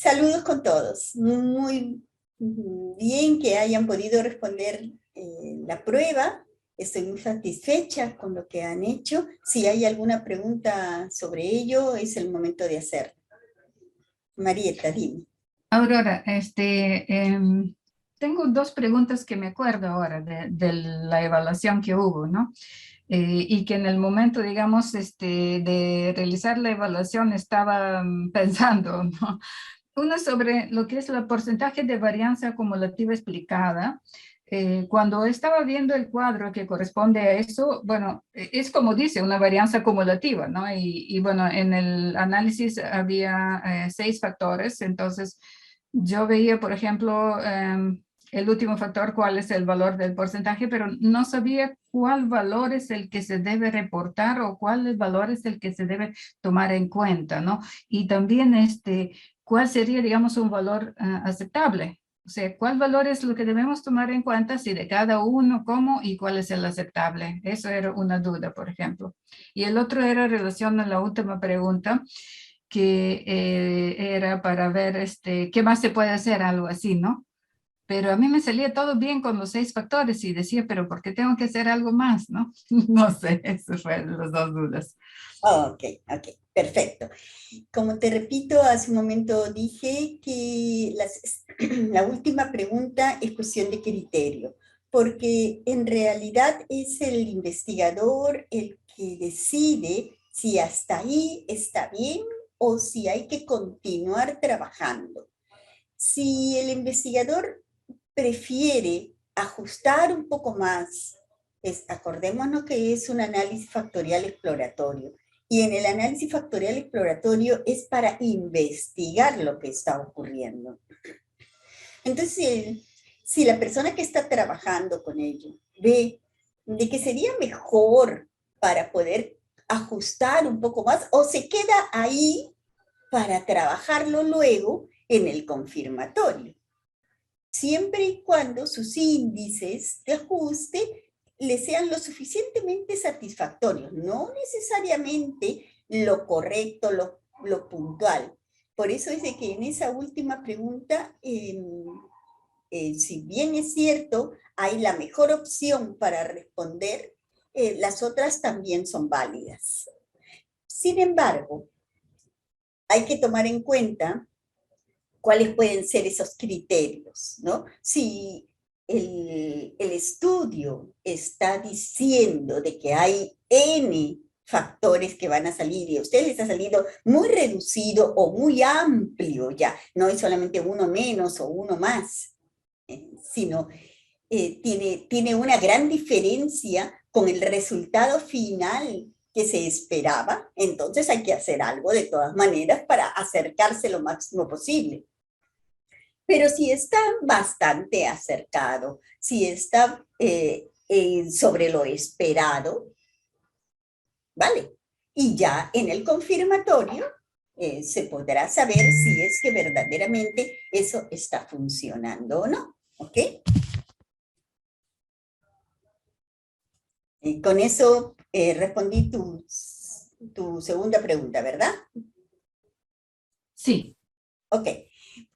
Saludos con todos. Muy bien que hayan podido responder la prueba. Estoy muy satisfecha con lo que han hecho. Si hay alguna pregunta sobre ello, es el momento de hacerlo. Marieta, dime. Aurora, tengo dos preguntas que me acuerdo ahora de la evaluación que hubo, ¿no? Y que en el momento, digamos, de realizar la evaluación estaba pensando, ¿no? Una sobre lo que es el porcentaje de varianza acumulativa explicada. Cuando estaba viendo el cuadro que corresponde a eso, bueno, es como dice, una varianza acumulativa, ¿no? Y bueno, en el análisis había 6 factores, entonces yo veía, por ejemplo, el último factor, cuál es el valor del porcentaje, pero no sabía cuál valor es el que se debe reportar o cuál valor es el que se debe tomar en cuenta, ¿no? Y también cuál sería, digamos, un valor aceptable. O sea, ¿cuál valor es lo que debemos tomar en cuenta? Si de cada uno, cómo y cuál es el aceptable. Eso era una duda, por ejemplo. Y el otro era en relación a la última pregunta, que era para ver qué más se puede hacer, algo así, ¿no? Pero a mí me salía todo bien con los 6 factores y decía, pero ¿por qué tengo que hacer algo más, no? No sé, esas fueron las dos dudas. Ok, perfecto. Como te repito, hace un momento dije que la última pregunta es cuestión de criterio, porque en realidad es el investigador el que decide si hasta ahí está bien o si hay que continuar trabajando. Si el investigador prefiere ajustar un poco más, acordémonos que es un análisis factorial exploratorio. Y en el análisis factorial exploratorio es para investigar lo que está ocurriendo. Entonces, si la persona que está trabajando con ello ve de que sería mejor para poder ajustar un poco más o se queda ahí para trabajarlo luego en el confirmatorio, siempre y cuando sus índices de ajuste le sean lo suficientemente satisfactorios, no necesariamente lo correcto, lo puntual. Por eso es de que en esa última pregunta, si bien es cierto, hay la mejor opción para responder, las otras también son válidas. Sin embargo, hay que tomar en cuenta cuáles pueden ser esos criterios, ¿no? Si el estudio está diciendo de que hay N factores que van a salir y a ustedes les ha salido muy reducido o muy amplio ya, no es solamente uno menos o uno más, sino tiene una gran diferencia con el resultado final que se esperaba, entonces hay que hacer algo de todas maneras para acercarse lo máximo posible. Pero si está bastante acercado, si está sobre lo esperado, ¿vale? Y ya en el confirmatorio se podrá saber si es que verdaderamente eso está funcionando o no, ¿ok? Y con eso respondí tu segunda pregunta, ¿verdad? Sí. Ok.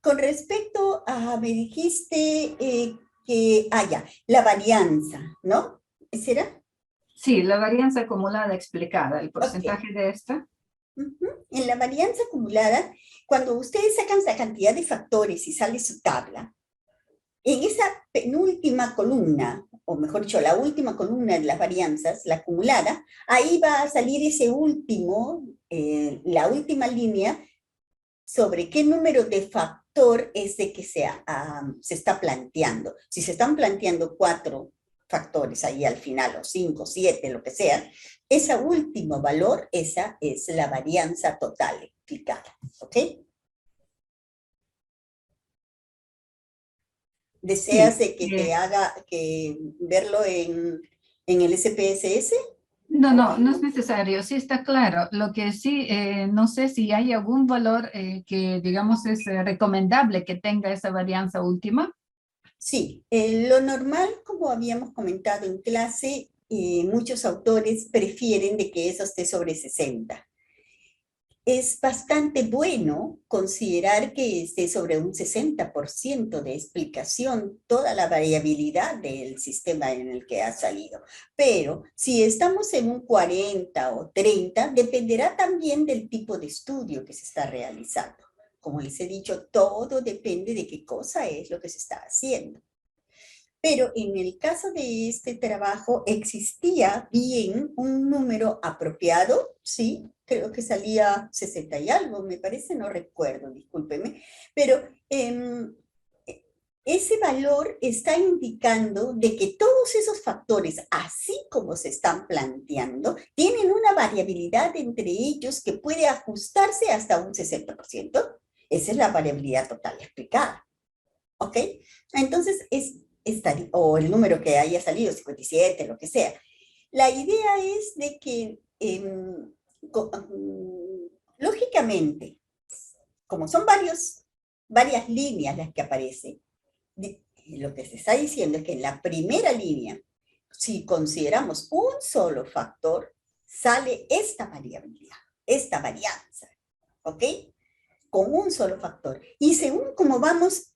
Con respecto a, me dijiste ya, la varianza, ¿no? ¿Será? Sí, la varianza acumulada explicada, el Ok. porcentaje de esta. En la varianza acumulada, cuando ustedes sacan la cantidad de factores y sale su tabla, en esa penúltima columna, o mejor dicho, la última columna de las varianzas, la acumulada, ahí va a salir ese último, la última línea sobre qué número de factor es de que se está planteando. Si se están planteando 4 factores ahí al final, o 5, 7, lo que sea, ese último valor, esa es la varianza total explicada, ¿ok? ¿Deseas Sí. de que te haga verlo en el SPSS? No, no, no es necesario, sí está claro. Lo que sí, no sé si hay algún valor que, digamos, es recomendable que tenga esa varianza última. Sí, lo normal, como habíamos comentado en clase, muchos autores prefieren de que eso esté sobre 60. es bastante bueno considerar que esté sobre un 60% de explicación toda la variabilidad del sistema en el que ha salido. Pero si estamos en un 40 o 30, dependerá también del tipo de estudio que se está realizando. Como les he dicho, todo depende de qué cosa es lo que se está haciendo. Pero en el caso de este trabajo existía bien un número apropiado, sí, creo que salía 60 y algo, me parece, no recuerdo, discúlpeme, pero ese valor está indicando de que todos esos factores, así como se están planteando, tienen una variabilidad entre ellos que puede ajustarse hasta un 60%. Esa es la variabilidad total explicada. ¿Ok? Entonces, o el número que haya salido, 57, lo que sea. La idea es de que, lógicamente, como son varias líneas las que aparecen, lo que se está diciendo es que en la primera línea, si consideramos un solo factor, sale esta variabilidad, esta varianza, ¿ok? Con un solo factor. Y según como vamos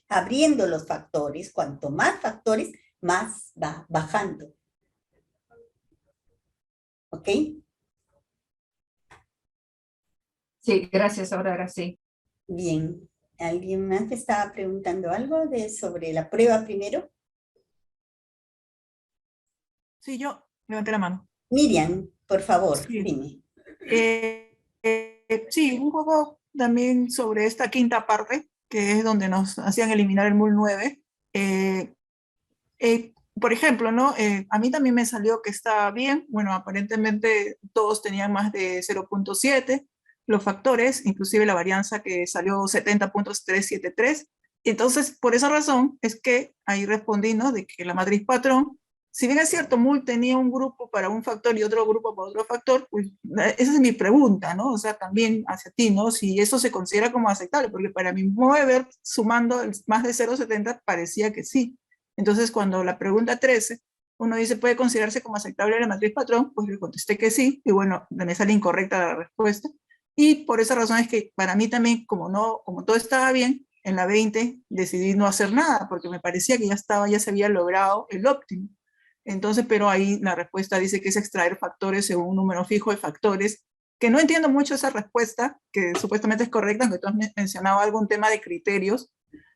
abriendo los factores, cuanto más factores, más va bajando. ¿Ok? Sí, gracias, Aurora, sí. Bien. ¿Alguien más te estaba preguntando algo sobre la prueba primero? Sí, yo levanté la mano. Miriam, por favor, Sí. dime. Sí, un poco también sobre esta quinta parte, que es donde nos hacían eliminar el MUL 9. Por ejemplo, ¿no? A mí también me salió que estaba bien. Bueno, aparentemente todos tenían más de 0.7 los factores, inclusive la varianza que salió 70.373. Entonces, por esa razón es que ahí respondí, ¿no? De que la matriz patrón, si bien es cierto, MUL tenía un grupo para un factor y otro grupo para otro factor, pues esa es mi pregunta, ¿no? O sea, también hacia ti, ¿no? Si eso se considera como aceptable, porque para mi mover, sumando más de 0.70, parecía que sí. Entonces, cuando la pregunta 13, uno dice, ¿puede considerarse como aceptable la matriz patrón? Pues le contesté que sí, y bueno, me sale incorrecta la respuesta. Y por esa razón es que para mí también, como todo estaba bien, en la 20 decidí no hacer nada, porque me parecía que ya se había logrado el óptimo. Entonces, pero ahí la respuesta dice que es extraer factores según un número fijo de factores, que no entiendo mucho esa respuesta, que supuestamente es correcta, aunque tú has mencionado algún tema de criterios.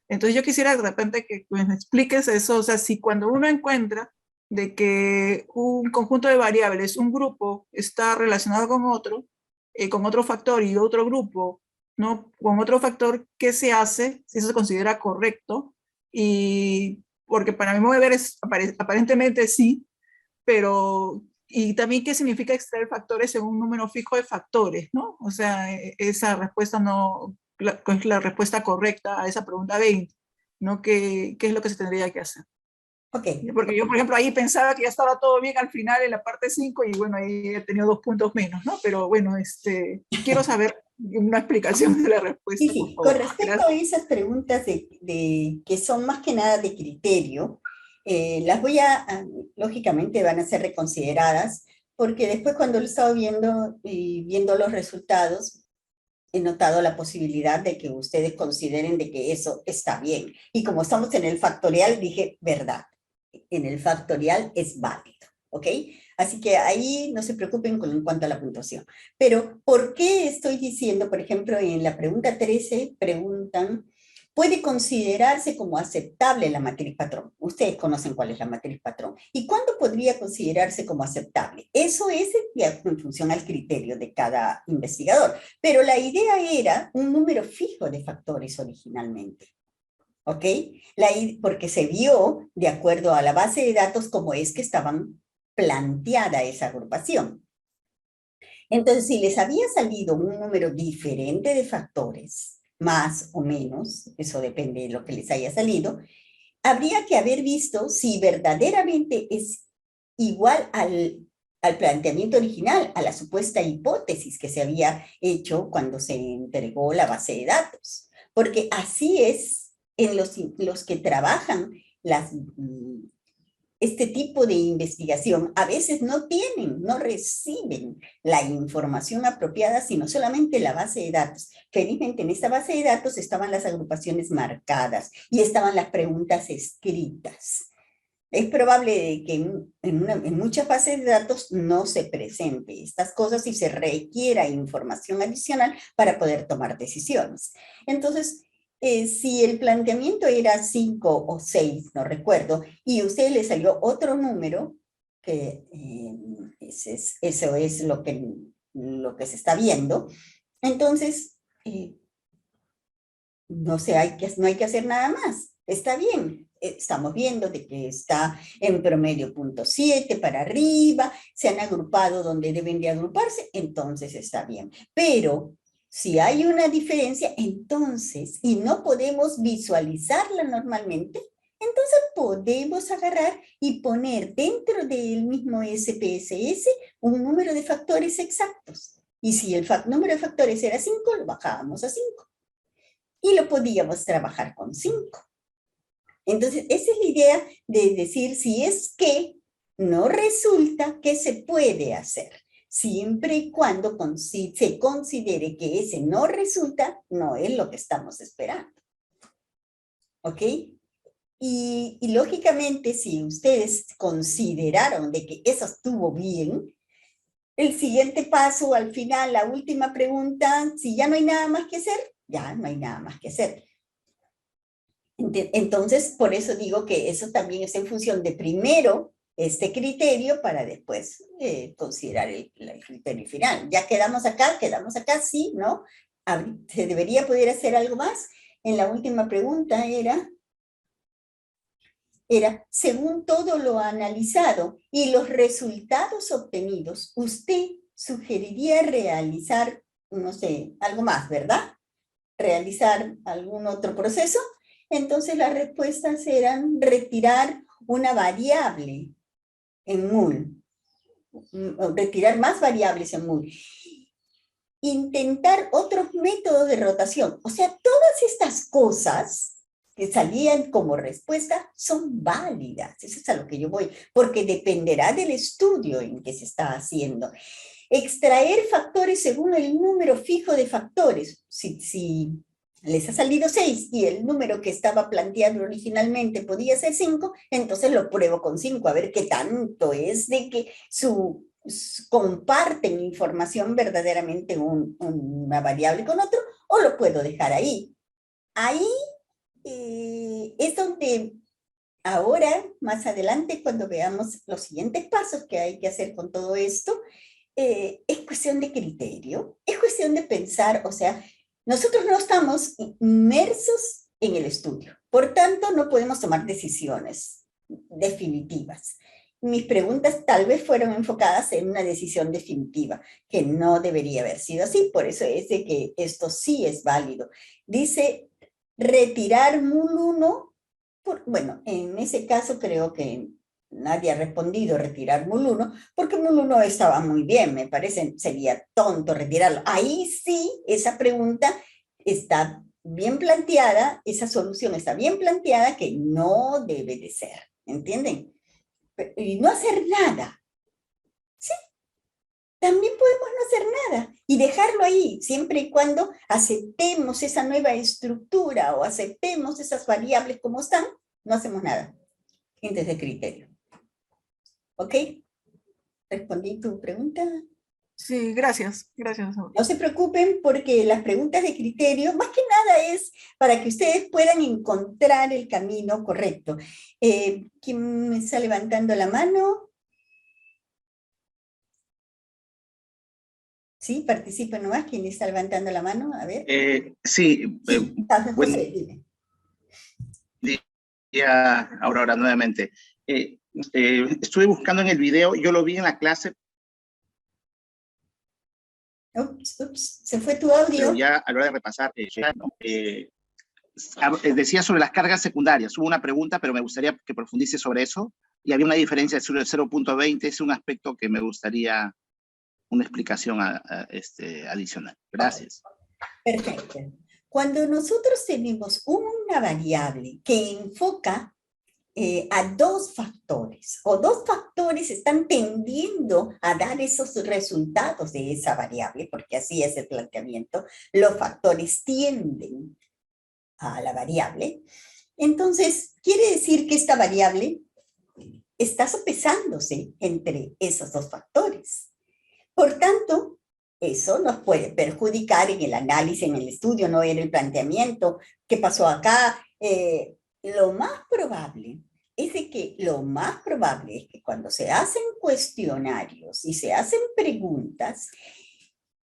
Entonces yo quisiera de repente que pues, me expliques eso, o sea, si cuando uno encuentra de que un conjunto de variables, un grupo está relacionado con otro factor y otro grupo, ¿no? Con otro factor, ¿qué se hace? Si eso se considera correcto. Y porque para mí mover es aparentemente sí, pero y también qué significa extraer factores según un número fijo de factores, ¿no? O sea, esa respuesta no es la respuesta correcta a esa pregunta 20, ¿no? ¿Qué es lo que se tendría que hacer? Ok. Porque yo, por ejemplo, ahí pensaba que ya estaba todo bien al final en la parte 5 y bueno, ahí he tenido 2 puntos menos, ¿no? Pero bueno, quiero saber una explicación de la Sí, respuesta, por sí, con favor. respecto Gracias. a esas preguntas que son más que nada de criterio, las lógicamente van a ser reconsideradas, porque después cuando lo he estado viendo y viendo los resultados, he notado la posibilidad de que ustedes consideren de que eso está bien. Y como estamos en el factorial, dije, verdad, en el factorial es válido, ¿ok? Así que ahí no se preocupen en cuanto a la puntuación. Pero, ¿por qué estoy diciendo, por ejemplo, en la pregunta 13, preguntan, ¿puede considerarse como aceptable la matriz patrón? Ustedes conocen cuál es la matriz patrón. ¿Y cuándo podría considerarse como aceptable? Eso es en función al criterio de cada investigador. Pero la idea era un número fijo de factores originalmente. ¿Ok? Porque se vio, de acuerdo a la base de datos, cómo es que estaban planteada esa agrupación. Entonces, si les había salido un número diferente de factores, más o menos, eso depende de lo que les haya salido, habría que haber visto si verdaderamente es igual al planteamiento original, a la supuesta hipótesis que se había hecho cuando se entregó la base de datos. Porque así es en los que trabajan este tipo de investigación a veces no tienen, no reciben la información apropiada, sino solamente la base de datos. Felizmente en esta base de datos estaban las agrupaciones marcadas y estaban las preguntas escritas. Es probable que en muchas bases de datos no se presente estas cosas y se requiera información adicional para poder tomar decisiones. Entonces, si el planteamiento era 5 o 6, no recuerdo, y a usted le salió otro número, que eso es lo que se está viendo, entonces, no hay que hacer nada más. Está bien, estamos viendo de que está en promedio 0.7 para arriba, se han agrupado donde deben de agruparse, entonces está bien. Pero si hay una diferencia, entonces, y no podemos visualizarla normalmente, entonces podemos agarrar y poner dentro del mismo SPSS un número de factores exactos. Y si el número de factores era 5, lo bajábamos a 5. Y lo podíamos trabajar con 5. Entonces, esa es la idea de decir si es que no resulta, ¿qué se puede hacer? Siempre y cuando se considere que ese no resulta, no es lo que estamos esperando. ¿Ok? Y lógicamente, si ustedes consideraron de que eso estuvo bien, el siguiente paso, al final, la última pregunta, si ya no hay nada más que hacer, ya no hay nada más que hacer. Entonces, por eso digo que eso también es en función de primero este criterio para después considerar el criterio final. Ya quedamos acá, sí, ¿no? ¿Se debería poder hacer algo más? En la última pregunta era, según todo lo analizado y los resultados obtenidos, usted sugeriría realizar, no sé, algo más, ¿verdad? Realizar algún otro proceso. Entonces las respuestas eran retirar una variable en mul, retirar más variables en mul, intentar otros métodos de rotación. O sea, todas estas cosas que salían como respuesta son válidas. Eso es a lo que yo voy, porque dependerá del estudio en que se está haciendo. Extraer factores según el número fijo de factores. Si les ha salido 6 y el número que estaba planteado originalmente podía ser 5, entonces lo pruebo con 5, a ver qué tanto es de que comparten información verdaderamente una variable con otro, o lo puedo dejar ahí. Ahí es donde ahora, más adelante, cuando veamos los siguientes pasos que hay que hacer con todo esto, es cuestión de criterio, es cuestión de pensar, o sea, nosotros no estamos inmersos en el estudio, por tanto no podemos tomar decisiones definitivas. Mis preguntas tal vez fueron enfocadas en una decisión definitiva, que no debería haber sido así, por eso es de que esto sí es válido. Dice, retirar mul 1, bueno, en ese caso creo que nadie ha respondido retirar mul 1, porque mul 1 estaba muy bien, me parece, sería tonto retirarlo. Ahí sí, esa pregunta está bien planteada, esa solución está bien planteada, que no debe de ser, ¿entienden? Y no hacer nada. Sí, también podemos no hacer nada y dejarlo ahí, siempre y cuando aceptemos esa nueva estructura o aceptemos esas variables como están, no hacemos nada. Gente de criterio. ¿Ok? ¿Respondí tu pregunta? Sí, gracias, gracias. No se preocupen porque las preguntas de criterio, más que nada es para que ustedes puedan encontrar el camino correcto. ¿Quién me está levantando la mano? Sí, participa nomás. ¿Quién está levantando la mano? A ver. Sí, José, dime. Día, Aurora, nuevamente. Estuve buscando en el video, yo lo vi en la clase. Ups, se fue tu audio. Pero ya a la hora de repasar, decía sobre las cargas secundarias. Hubo una pregunta, pero me gustaría que profundice sobre eso. Y había una diferencia de 0.20, es un aspecto que me gustaría una explicación adicional. Gracias. Perfecto. Cuando nosotros tenemos una variable que enfoca a dos factores, o dos factores están tendiendo a dar esos resultados de esa variable, porque así es el planteamiento, los factores tienden a la variable. Entonces, quiere decir que esta variable está sopesándose entre esos dos factores. Por tanto, eso nos puede perjudicar en el análisis, en el estudio, no en el planteamiento. ¿Qué pasó acá? Lo más probable es que cuando se hacen cuestionarios y se hacen preguntas,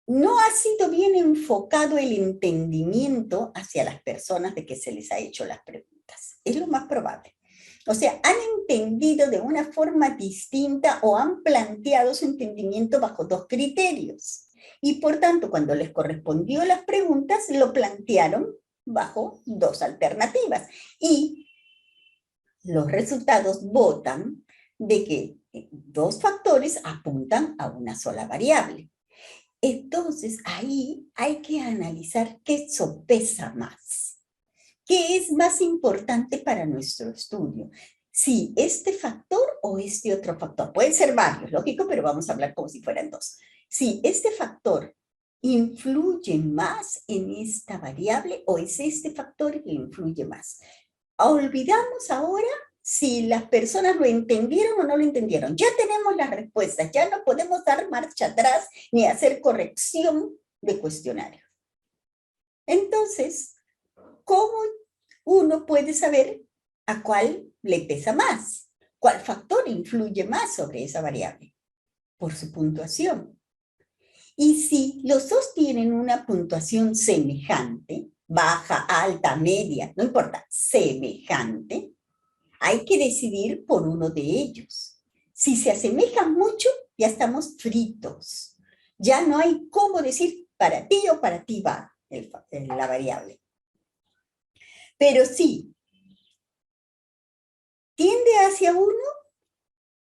no ha sido bien enfocado el entendimiento hacia las personas de que se les ha hecho las preguntas. Es lo más probable. O sea, han entendido de una forma distinta o han planteado su entendimiento bajo dos criterios. Y por tanto, cuando les correspondió las preguntas, lo plantearon bajo dos alternativas. Y los resultados votan de que dos factores apuntan a una sola variable. Entonces, ahí hay que analizar qué sopesa más. ¿Qué es más importante para nuestro estudio? Si este factor o este otro factor. Pueden ser varios, lógico, pero vamos a hablar como si fueran dos. Si este factor influye más en esta variable o es este factor el que influye más. Olvidamos ahora si las personas lo entendieron o no lo entendieron. Ya tenemos las respuestas, ya no podemos dar marcha atrás ni hacer corrección de cuestionario. Entonces, ¿cómo uno puede saber a cuál le pesa más? ¿Cuál factor influye más sobre esa variable? Por su puntuación. Y si los dos tienen una puntuación semejante, baja, alta, media, no importa, semejante, hay que decidir por uno de ellos. Si se asemejan mucho, ya estamos fritos. Ya no hay cómo decir para ti o para ti va la variable. Pero si tiende hacia uno,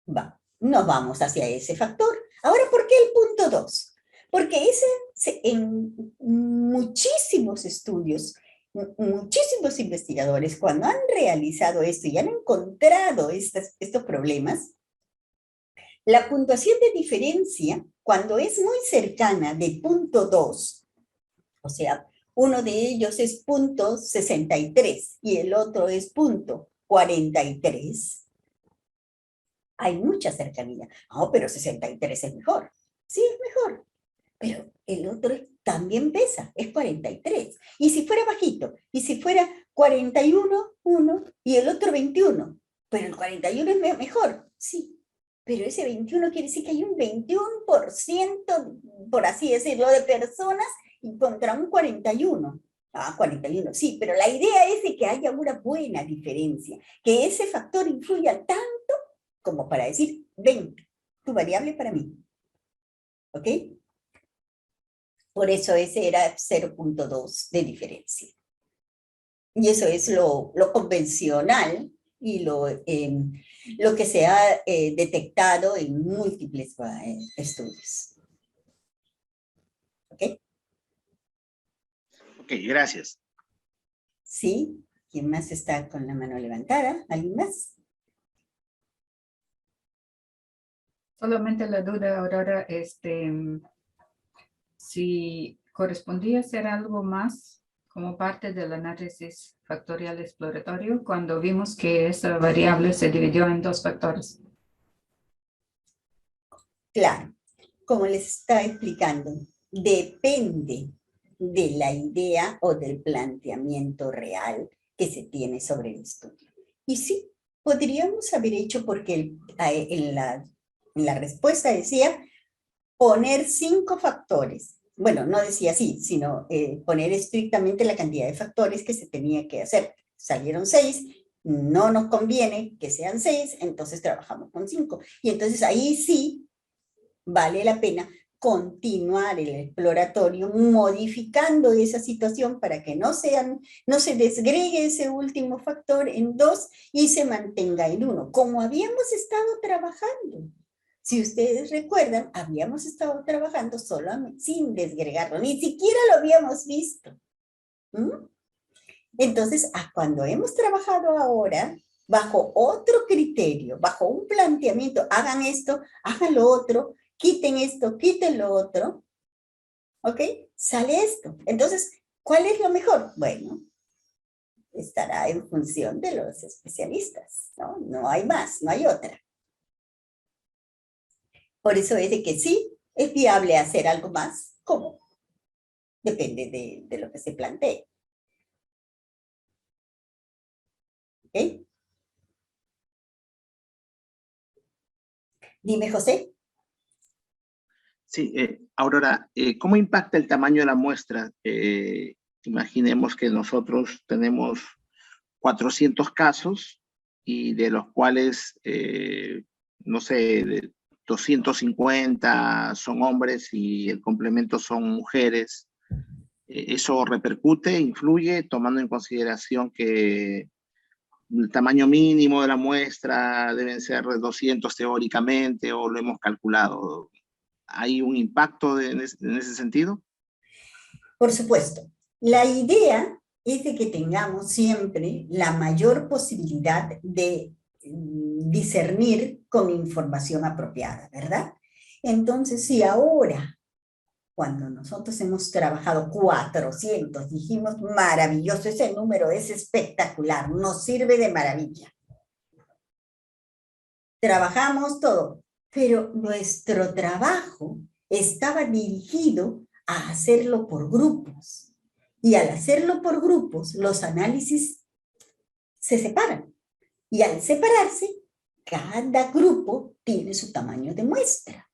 va, nos vamos hacia ese factor. Ahora, ¿por qué el punto 2? Porque en muchísimos estudios, muchísimos investigadores, cuando han realizado esto y han encontrado estos problemas, la puntuación de diferencia, cuando es muy cercana de punto 2, o sea, uno de ellos es punto 63 y el otro es punto 43, hay mucha cercanía. Oh, pero 63 es mejor. Sí, es mejor. Pero el otro también pesa, es 43. Y si fuera bajito, y si fuera 41, 1, y el otro 21, pero el 41 es mejor, sí. Pero ese 21 quiere decir que hay un 21%, por así decirlo, de personas contra un 41. Ah, 41, sí, pero la idea es de que haya una buena diferencia, que ese factor influya tanto como para decir, ven, tu variable para mí. ¿Ok? Por eso ese era 0.2 de diferencia. Y eso es lo convencional y lo que se ha detectado en múltiples estudios. ¿Ok? Ok, gracias. ¿Sí? ¿Quién más está con la mano levantada? ¿Alguien más? Solamente la duda, Aurora, si correspondía hacer algo más como parte del análisis factorial exploratorio cuando vimos que esa variable se dividió en dos factores. Claro, como les estaba explicando, depende de la idea o del planteamiento real que se tiene sobre el estudio. Y sí, podríamos haber hecho porque en la respuesta decía poner 5 factores. Bueno, no decía así, sino poner estrictamente la cantidad de factores que se tenía que hacer. Salieron 6, no nos conviene que sean 6, entonces trabajamos con 5. Y entonces ahí sí vale la pena continuar el exploratorio modificando esa situación para que no se desgregue ese último factor en 2 y se mantenga en 1, como habíamos estado trabajando. Si ustedes recuerdan, habíamos estado trabajando solamente sin desgregarlo, ni siquiera lo habíamos visto. Entonces, cuando hemos trabajado ahora, bajo otro criterio, bajo un planteamiento, hagan esto, hagan lo otro, quiten esto, quiten lo otro, ¿ok? Sale esto. Entonces, ¿cuál es lo mejor? Bueno, estará en función de los especialistas, ¿no? No hay más, no hay otra. Por eso es de que sí, es viable hacer algo más. ¿Cómo? Depende de lo que se plantee. ¿Ok? Dime, José. Sí, Aurora, ¿cómo impacta el tamaño de la muestra? Imaginemos que nosotros tenemos 400 casos y de los cuales, no sé, 250 son hombres y el complemento son mujeres. ¿Eso repercute, influye, tomando en consideración que el tamaño mínimo de la muestra deben ser 200 teóricamente o lo hemos calculado? ¿Hay un impacto en ese sentido? Por supuesto. La idea es de que tengamos siempre la mayor posibilidad de discernir con información apropiada, ¿verdad? Entonces, si ahora, cuando nosotros hemos trabajado 400, dijimos, maravilloso, ese número es espectacular, nos sirve de maravilla. Trabajamos todo, pero nuestro trabajo estaba dirigido a hacerlo por grupos. Y al hacerlo por grupos, los análisis se separan. Y al separarse, cada grupo tiene su tamaño de muestra.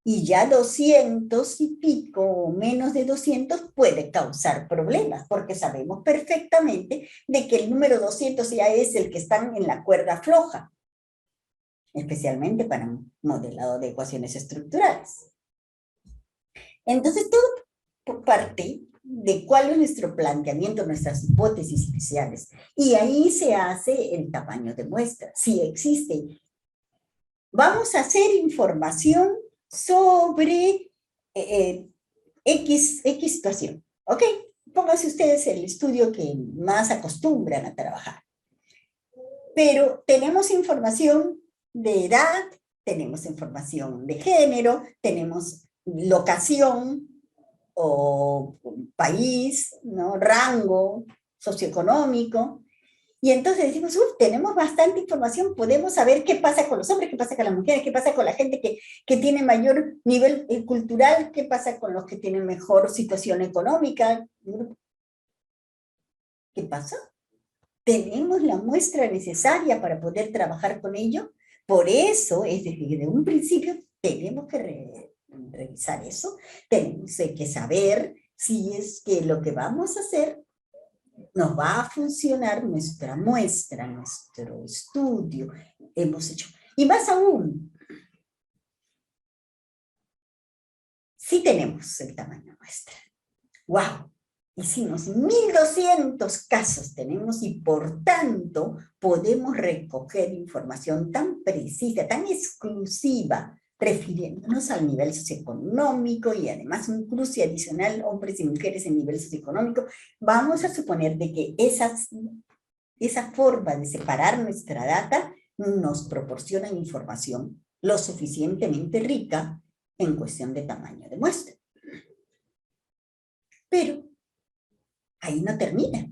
Y ya 200 y pico o menos de 200 puede causar problemas, porque sabemos perfectamente de que el número 200 ya es el que está en la cuerda floja, especialmente para un modelado de ecuaciones estructurales. Entonces, todo parte de cuál es nuestro planteamiento, nuestras hipótesis iniciales. Y ahí se hace el tamaño de muestra. Si existe, vamos a hacer información sobre X situación. ¿Ok? Pónganse ustedes el estudio que más acostumbran a trabajar. Pero tenemos información de edad, tenemos información de género, tenemos locación o país, ¿no? Rango socioeconómico. Y entonces decimos, tenemos bastante información, podemos saber qué pasa con los hombres, qué pasa con las mujeres, qué pasa con la gente que tiene mayor nivel cultural, qué pasa con los que tienen mejor situación económica. ¿Qué pasa? ¿Tenemos la muestra necesaria para poder trabajar con ello? Por eso, es decir, desde un principio tenemos que revisar eso, tenemos que saber si es que lo que vamos a hacer nos va a funcionar nuestra muestra, nuestro estudio, hemos hecho. Y más aún, sí tenemos el tamaño muestra. ¡Wow! Hicimos 1200 casos, tenemos, y por tanto podemos recoger información tan precisa, tan exclusiva, refiriéndonos al nivel socioeconómico y además un cruce adicional, hombres y mujeres en nivel socioeconómico. Vamos a suponer de que esa forma de separar nuestra data nos proporciona información lo suficientemente rica en cuestión de tamaño de muestra. Pero ahí no termina.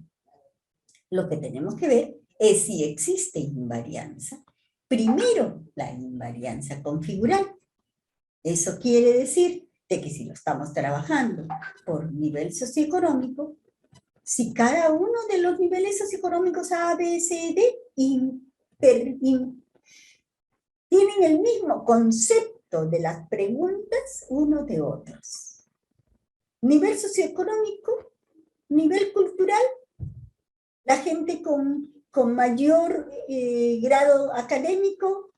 Lo que tenemos que ver es si existe invarianza. Primero, la invarianza configural. Eso quiere decir de que si lo estamos trabajando por nivel socioeconómico, si cada uno de los niveles socioeconómicos A, B, C, D tienen el mismo concepto de las preguntas uno de otros. Nivel socioeconómico, nivel cultural, la gente con mayor grado académico,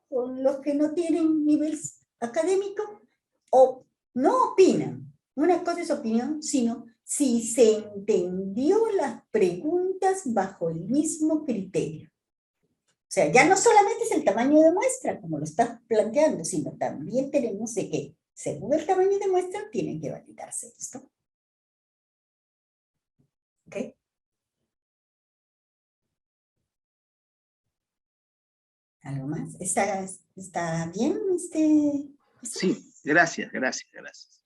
con los que no tienen nivel académico, o no opinan. Una cosa es opinión, sino si se entendió las preguntas bajo el mismo criterio. O sea, ya no solamente es el tamaño de muestra, como lo estás planteando, sino también tenemos de que, según el tamaño de muestra, tiene que validarse esto. ¿Ok? ¿Algo más? ¿Está bien? Sí, gracias.